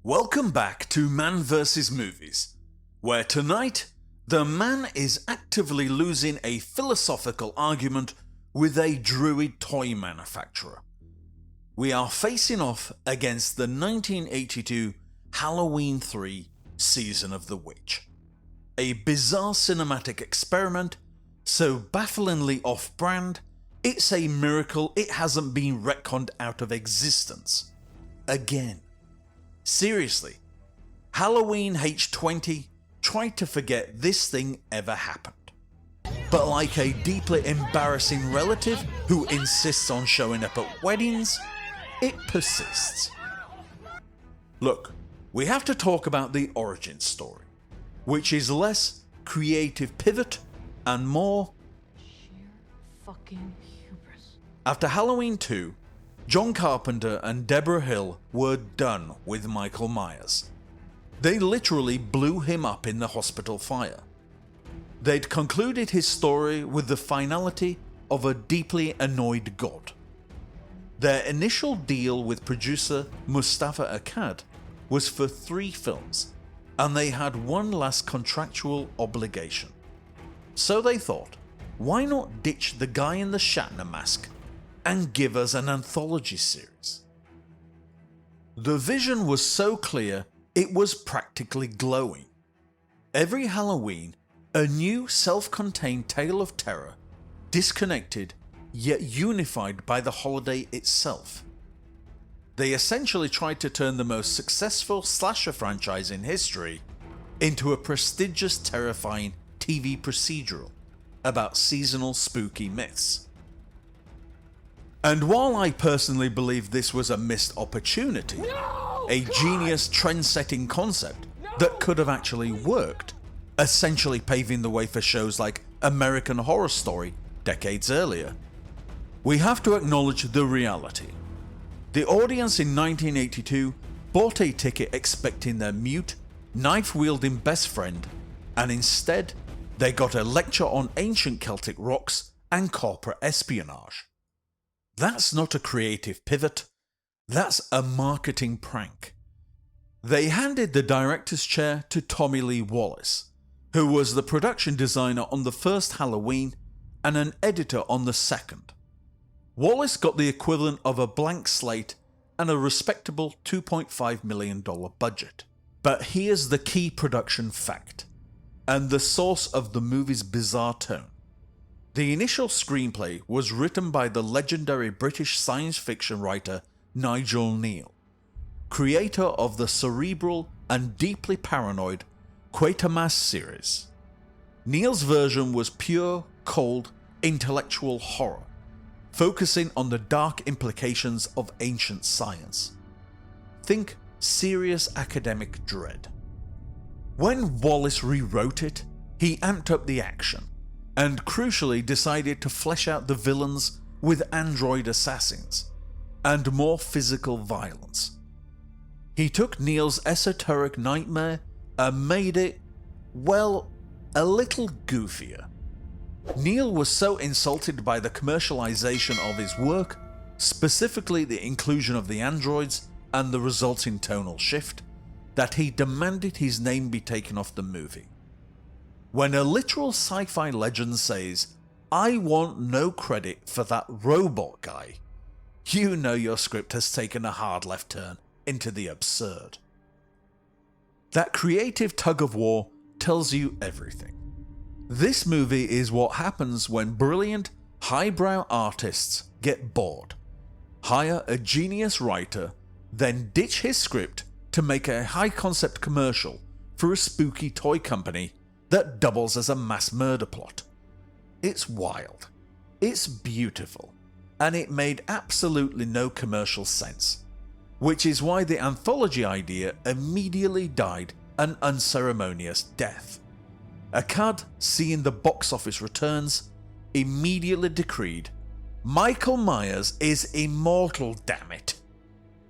Welcome back to Man vs. Movies, where tonight the man is actively losing a philosophical argument with a druid toy manufacturer. We are facing off against the 1982 Halloween 3 Season of the Witch, a bizarre cinematic experiment so bafflingly off-brand, it's a miracle it hasn't been retconned out of existence again. Seriously, Halloween H20 tried to forget this thing ever happened. But like a deeply embarrassing relative who insists on showing up at weddings, it persists. Look, we have to talk about the origin story, which is less creative pivot and more sheer fucking hubris. After Halloween 2, John Carpenter and Deborah Hill were done with Michael Myers. They literally blew him up in the hospital fire. They'd concluded his story with the finality of a deeply annoyed god. Their initial deal with producer Mustafa Akkad was for 3 films, and they had one last contractual obligation. So they thought, why not ditch the guy in the Shatner mask and give us an anthology series? The vision was so clear it was practically glowing. Every Halloween, a new self-contained tale of terror, disconnected yet unified by the holiday itself. They essentially tried to turn the most successful slasher franchise in history into a prestigious, terrifying TV procedural about seasonal spooky myths. And while I personally believe this was a missed opportunity, a genius trend-setting concept that could have actually worked, essentially paving the way for shows like American Horror Story decades earlier, we have to acknowledge the reality. The audience in 1982 bought a ticket expecting their mute, knife-wielding best friend, and instead they got a lecture on ancient Celtic rocks and corporate espionage. That's not a creative pivot, that's a marketing prank. They handed the director's chair to Tommy Lee Wallace, who was the production designer on the first Halloween and an editor on the second. Wallace got the equivalent of a blank slate and a respectable $2.5 million budget. But here's the key production fact, and the source of the movie's bizarre tone. The initial screenplay was written by the legendary British science fiction writer Nigel Kneale, creator of the cerebral and deeply paranoid Quatermass series. Kneale's version was pure, cold, intellectual horror, focusing on the dark implications of ancient science. Think serious academic dread. When Wallace rewrote it, he amped up the action, and crucially decided to flesh out the villains with android assassins, and more physical violence. He took Kneale's esoteric nightmare and made it, well, a little goofier. Kneale was so insulted by the commercialization of his work, specifically the inclusion of the androids and the resulting tonal shift, that he demanded his name be taken off the movie. When a literal sci-fi legend says, "I want no credit for that robot guy," you know your script has taken a hard left turn into the absurd. That creative tug of war tells you everything. This movie is what happens when brilliant, highbrow artists get bored, hire a genius writer, then ditch his script to make a high-concept commercial for a spooky toy company that doubles as a mass murder plot. It's wild, it's beautiful, and it made absolutely no commercial sense, which is why the anthology idea immediately died an unceremonious death. Akkad, seeing the box office returns, immediately decreed, "Michael Myers is immortal, damn it."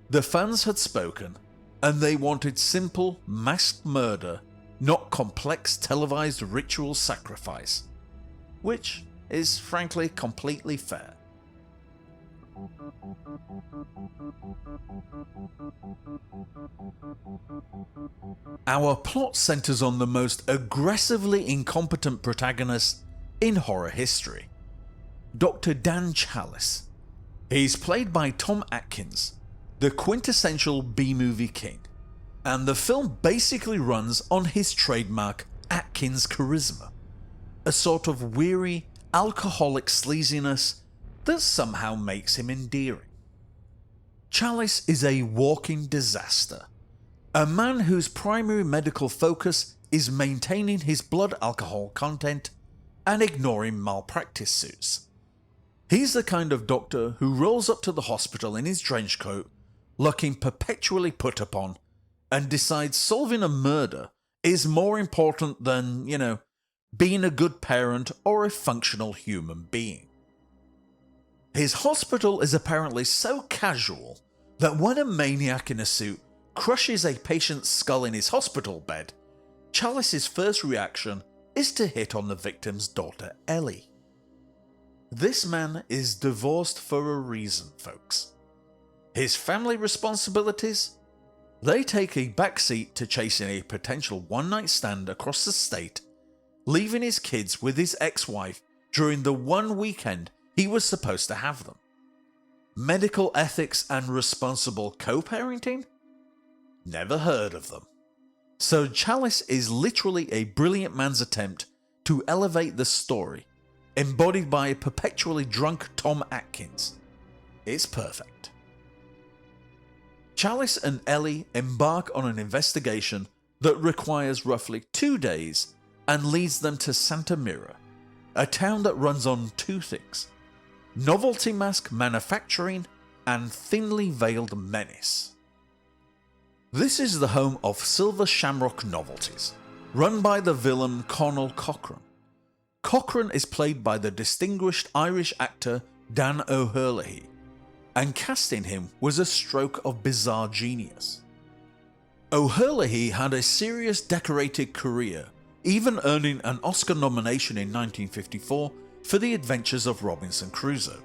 The fans had spoken, and they wanted simple, masked murder, not complex televised ritual sacrifice, which is frankly completely fair. our plot centers on the most aggressively incompetent protagonist in horror history, Dr. Dan Chalice. He's played by Tom Atkins, the quintessential B-movie king, and the film basically runs on his trademark Atkins charisma, a sort of weary, alcoholic sleaziness that somehow makes him endearing. Chalice is a walking disaster, a man whose primary medical focus is maintaining his blood alcohol content and ignoring malpractice suits. He's the kind of doctor who rolls up to the hospital in his trench coat, looking perpetually put upon, and decides solving a murder is more important than, being a good parent or a functional human being. His hospital is apparently so casual that when a maniac in a suit crushes a patient's skull in his hospital bed, Chalice's first reaction is to hit on the victim's daughter Ellie. This man is divorced for a reason, folks. His family responsibilities? They take a backseat to chasing a potential one-night stand across the state, leaving his kids with his ex-wife during the one weekend he was supposed to have them. Medical ethics and responsible co-parenting? Never heard of them. So Chalice is literally a brilliant man's attempt to elevate the story, embodied by a perpetually drunk Tom Atkins. It's perfect. Chalice and Ellie embark on an investigation that requires roughly 2 days and leads them to Santa Mira, a town that runs on two things: novelty mask manufacturing and thinly veiled menace. This is the home of Silver Shamrock Novelties, run by the villain Conal Cochran. Cochran is played by the distinguished Irish actor Dan O'Herlihy, and casting him was a stroke of bizarre genius. O'Herlihy had a serious decorated career, even earning an Oscar nomination in 1954 for The Adventures of Robinson Crusoe.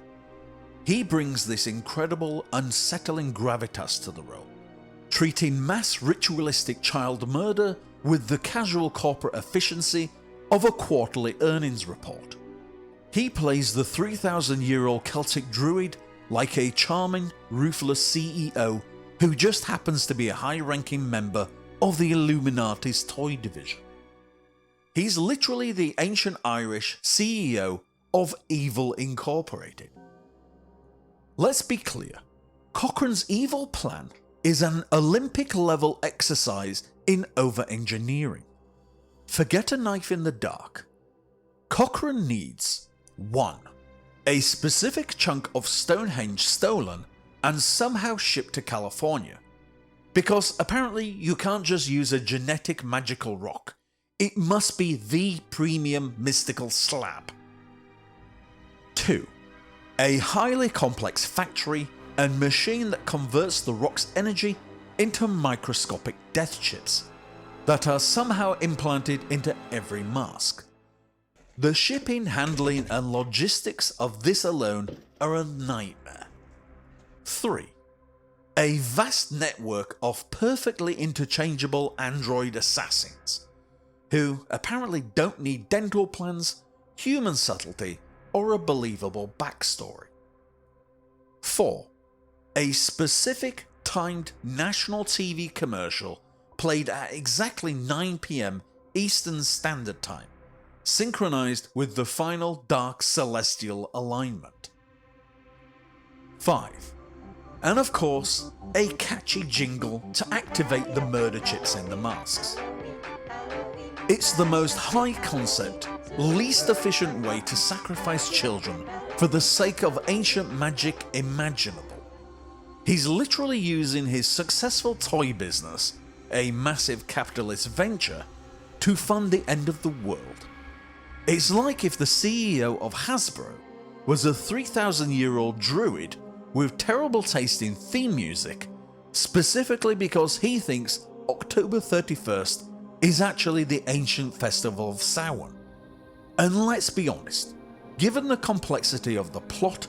He brings this incredible, unsettling gravitas to the role, treating mass ritualistic child murder with the casual corporate efficiency of a quarterly earnings report. He plays the 3,000-year-old Celtic druid like a charming, ruthless CEO who just happens to be a high-ranking member of the Illuminati's toy division. He's literally the ancient Irish CEO of Evil Incorporated. Let's be clear, Cochran's evil plan is an Olympic-level exercise in over-engineering. Forget a knife in the dark. Cochran needs 1. A specific chunk of Stonehenge stolen and somehow shipped to California, because apparently you can't just use a genetic magical rock. It must be the premium mystical slab. 2. A highly complex factory and machine that converts the rock's energy into microscopic death chips that are somehow implanted into every mask. The shipping, handling and logistics of this alone are a nightmare. 3. A vast network of perfectly interchangeable android assassins, who apparently don't need dental plans, human subtlety, or a believable backstory. 4. A specific timed national TV commercial played at exactly 9 PM Eastern Standard Time, synchronized with the final dark celestial alignment. 5. And of course, a catchy jingle to activate the murder chips in the masks. It's the most high concept, least efficient way to sacrifice children for the sake of ancient magic imaginable. He's literally using his successful toy business, a massive capitalist venture, to fund the end of the world. It's like if the CEO of Hasbro was a 3,000-year-old druid with terrible taste in theme music, specifically because he thinks October 31st is actually the ancient festival of Samhain. And let's be honest, given the complexity of the plot,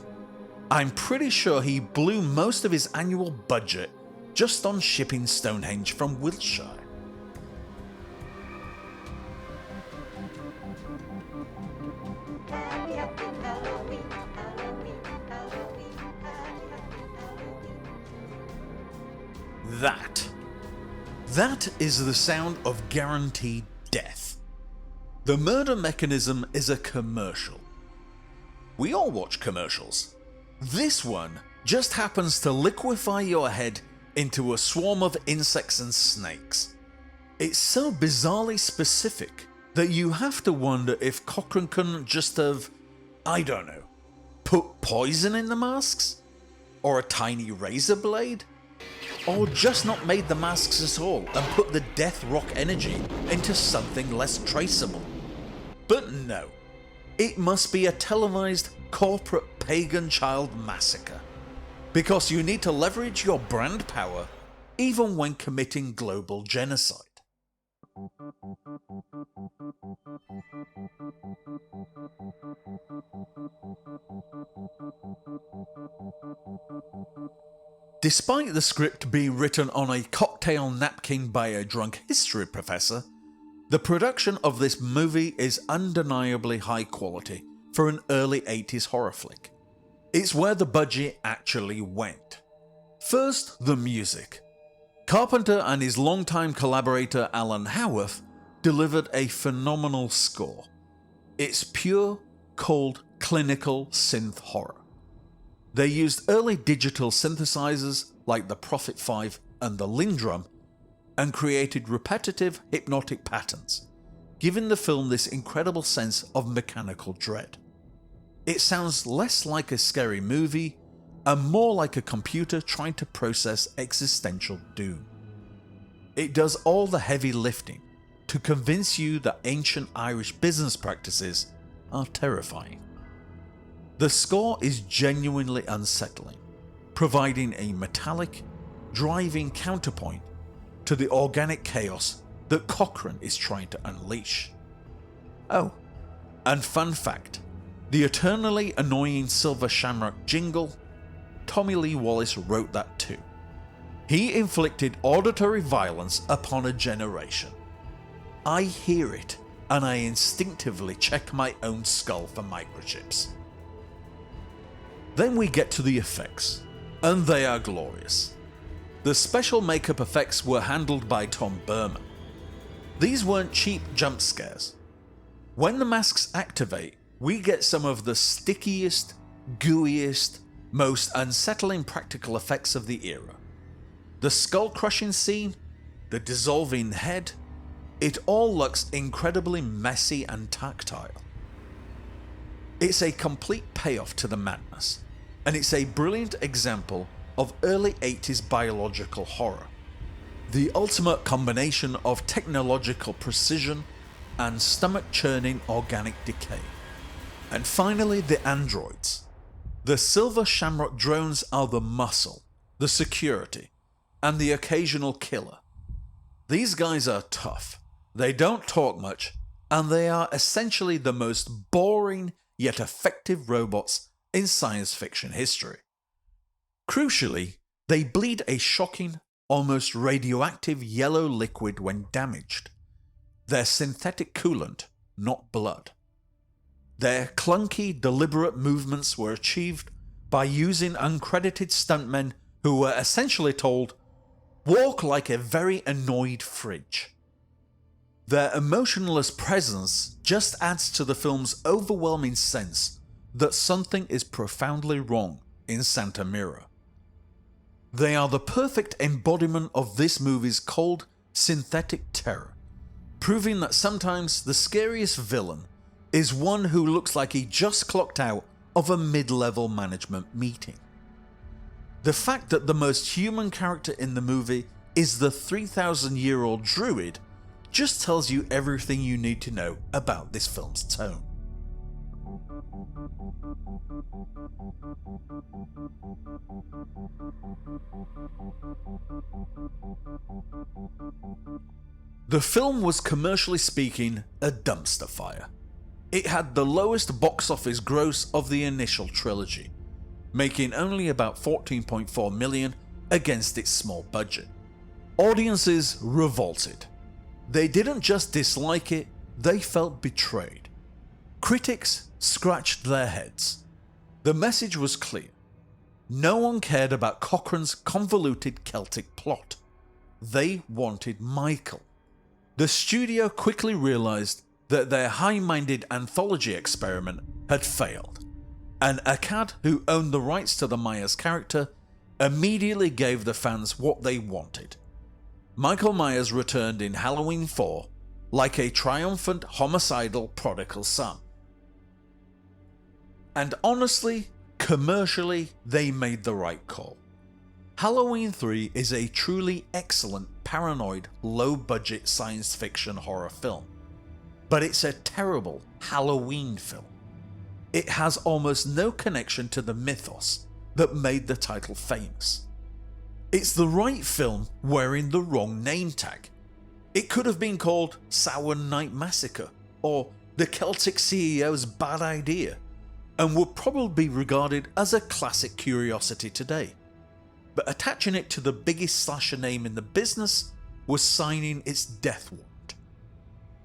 I'm pretty sure he blew most of his annual budget just on shipping Stonehenge from Wiltshire. That. That is the sound of guaranteed death. The murder mechanism is a commercial. We all watch commercials. This one just happens to liquefy your head into a swarm of insects and snakes. It's so bizarrely specific that you have to wonder if Cochran couldn't just have, I don't know, put poison in the masks? Or a tiny razor blade? Or just not made the masks at all and put the death rock energy into something less traceable? But no, it must be a televised corporate pagan child massacre. Because you need to leverage your brand power even when committing global genocide. Despite the script being written on a cocktail napkin by a drunk history professor, the production of this movie is undeniably high quality for an early 80s horror flick. It's where the budget actually went. First, the music. Carpenter and his longtime collaborator Alan Howarth delivered a phenomenal score. It's pure, cold, clinical synth horror. They used early digital synthesizers like the Prophet 5 and the Lindrum and created repetitive hypnotic patterns, giving the film this incredible sense of mechanical dread. It sounds less like a scary movie and more like a computer trying to process existential doom. It does all the heavy lifting to convince you that ancient Irish business practices are terrifying. The score is genuinely unsettling, providing a metallic, driving counterpoint to the organic chaos that Cochran is trying to unleash. Oh, and fun fact, the eternally annoying Silver Shamrock jingle, Tommy Lee Wallace wrote that too. He inflicted auditory violence upon a generation. I hear it, and I instinctively check my own skull for microchips. Then we get to the effects, and they are glorious. The special makeup effects were handled by Tom Berman. These weren't cheap jump scares. When the masks activate, we get some of the stickiest, gooeyest, most unsettling practical effects of the era. The skull crushing scene, the dissolving head, it all looks incredibly messy and tactile. It's a complete payoff to the madness, and it's a brilliant example of early 80s biological horror. The ultimate combination of technological precision and stomach-churning organic decay. And finally, the androids. The Silver Shamrock drones are the muscle, the security, and the occasional killer. These guys are tough, they don't talk much, and they are essentially the most boring yet effective robots in science fiction history. Crucially, they bleed a shocking, almost radioactive yellow liquid when damaged. They're synthetic coolant, not blood. Their clunky, deliberate movements were achieved by using uncredited stuntmen who were essentially told, "Walk like a very annoyed fridge." Their emotionless presence just adds to the film's overwhelming sense that something is profoundly wrong in Santa Mira. They are the perfect embodiment of this movie's cold, synthetic terror, proving that sometimes the scariest villain is one who looks like he just clocked out of a mid-level management meeting. The fact that the most human character in the movie is the 3,000-year-old druid just tells you everything you need to know about this film's tone. The film was, commercially speaking, a dumpster fire. It had the lowest box office gross of the initial trilogy, making only about $14.4 million against its small budget. Audiences revolted. They didn't just dislike it, they felt betrayed. Critics scratched their heads. The message was clear. No one cared about Cochrane's convoluted Celtic plot. They wanted Michael. The studio quickly realised that their high-minded anthology experiment had failed, and Akkad, who owned the rights to the Myers character, immediately gave the fans what they wanted. Michael Myers returned in Halloween 4 like a triumphant homicidal prodigal son. And honestly, commercially, they made the right call. Halloween 3 is a truly excellent paranoid, low-budget science fiction horror film. But it's a terrible Halloween film. It has almost no connection to the mythos that made the title famous. It's the right film wearing the wrong name tag. It could have been called Samhain Night Massacre or The Celtic CEO's Bad Idea, and would probably be regarded as a classic curiosity today. But attaching it to the biggest slasher name in the business was signing its death warrant.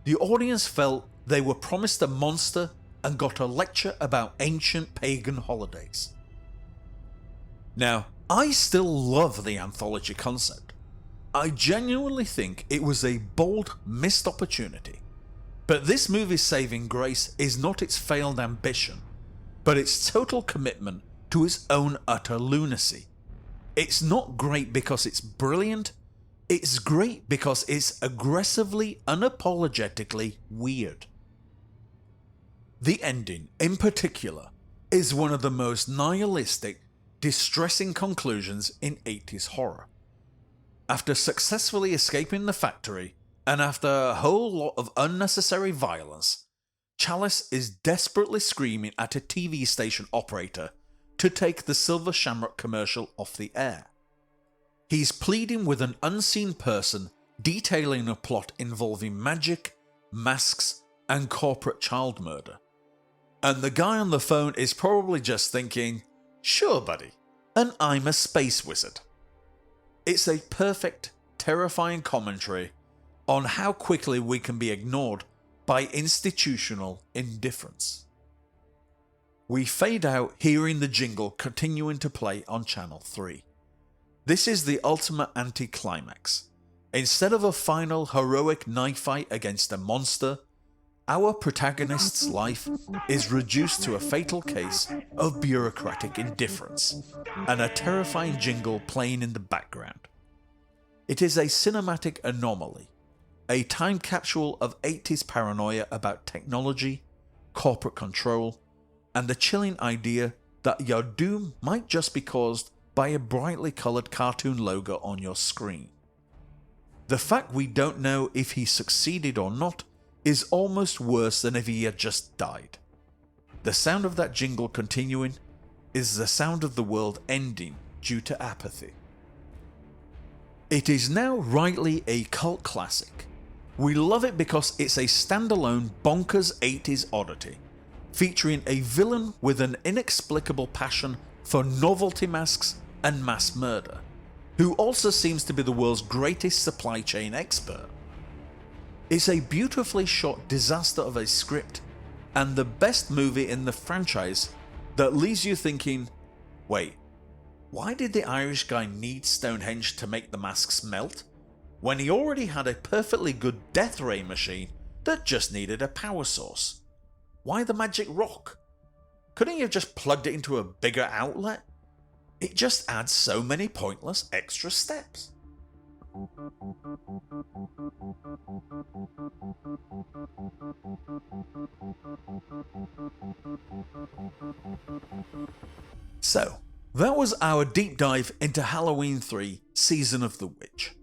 The audience felt they were promised a monster and got a lecture about ancient pagan holidays. Now, I still love the anthology concept. I genuinely think it was a bold, missed opportunity. But this movie's saving grace is not its failed ambition, but its total commitment to its own utter lunacy. It's not great because it's brilliant, it's great because it's aggressively, unapologetically weird. The ending, in particular, is one of the most nihilistic, distressing conclusions in 80s horror. After successfully escaping the factory, and after a whole lot of unnecessary violence, Chalice is desperately screaming at a TV station operator to take the Silver Shamrock commercial off the air. He's pleading with an unseen person detailing a plot involving magic, masks, and corporate child murder. And the guy on the phone is probably just thinking, "Sure buddy, and I'm a space wizard." It's a perfect, terrifying commentary on how quickly we can be ignored by institutional indifference. We fade out hearing the jingle continuing to play on Channel 3. This is the ultimate anticlimax. Instead of a final heroic knife fight against a monster, our protagonist's life is reduced to a fatal case of bureaucratic indifference, and a terrifying jingle playing in the background. It is a cinematic anomaly, a time capsule of 80s paranoia about technology, corporate control, and the chilling idea that your doom might just be caused by a brightly coloured cartoon logo on your screen. The fact we don't know if he succeeded or not is almost worse than if he had just died. The sound of that jingle continuing is the sound of the world ending due to apathy. It is now rightly a cult classic. We love it because it's a standalone bonkers 80s oddity, featuring a villain with an inexplicable passion for novelty masks and mass murder, who also seems to be the world's greatest supply chain expert. It's a beautifully shot disaster of a script, and the best movie in the franchise that leaves you thinking, wait, why did the Irish guy need Stonehenge to make the masks melt, when he already had a perfectly good death ray machine that just needed a power source? Why the magic rock? Couldn't he have just plugged it into a bigger outlet? It just adds so many pointless extra steps. So, that was our deep dive into Halloween 3 Season of the Witch.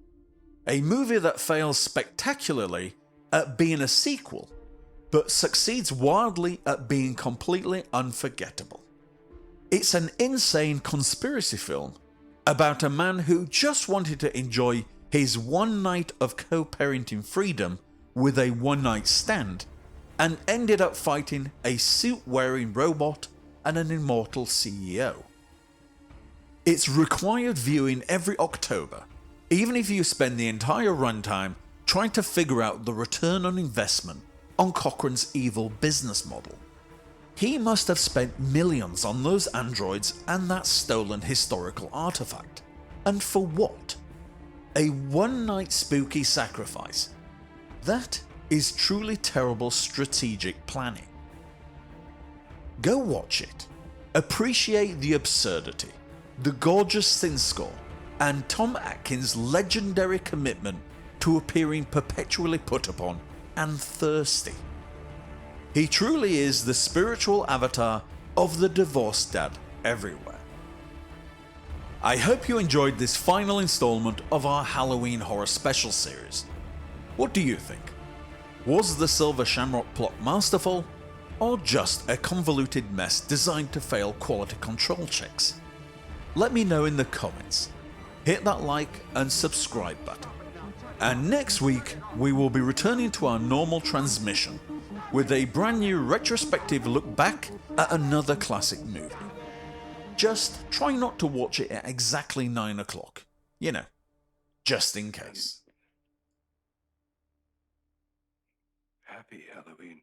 A movie that fails spectacularly at being a sequel, but succeeds wildly at being completely unforgettable. It's an insane conspiracy film about a man who just wanted to enjoy his one night of co-parenting freedom with a one-night stand, and ended up fighting a suit-wearing robot and an immortal CEO. It's required viewing every October, even if you spend the entire runtime trying to figure out the return on investment on Cochrane's evil business model. He must have spent millions on those androids and that stolen historical artifact. And for what? A one-night spooky sacrifice. That is truly terrible strategic planning. Go watch it. Appreciate the absurdity, the gorgeous sin score, and Tom Atkins' legendary commitment to appearing perpetually put upon and thirsty. He truly is the spiritual avatar of the divorced dad everywhere. I hope you enjoyed this final installment of our Halloween horror special series. What do you think? Was the Silver Shamrock plot masterful, or just a convoluted mess designed to fail quality control checks? Let me know in the comments. Hit that like and subscribe button. And next week we will be returning to our normal transmission with a brand new retrospective look back at another classic movie. Just try not to watch it at exactly 9 o'clock. You know, just in case. Happy Halloween.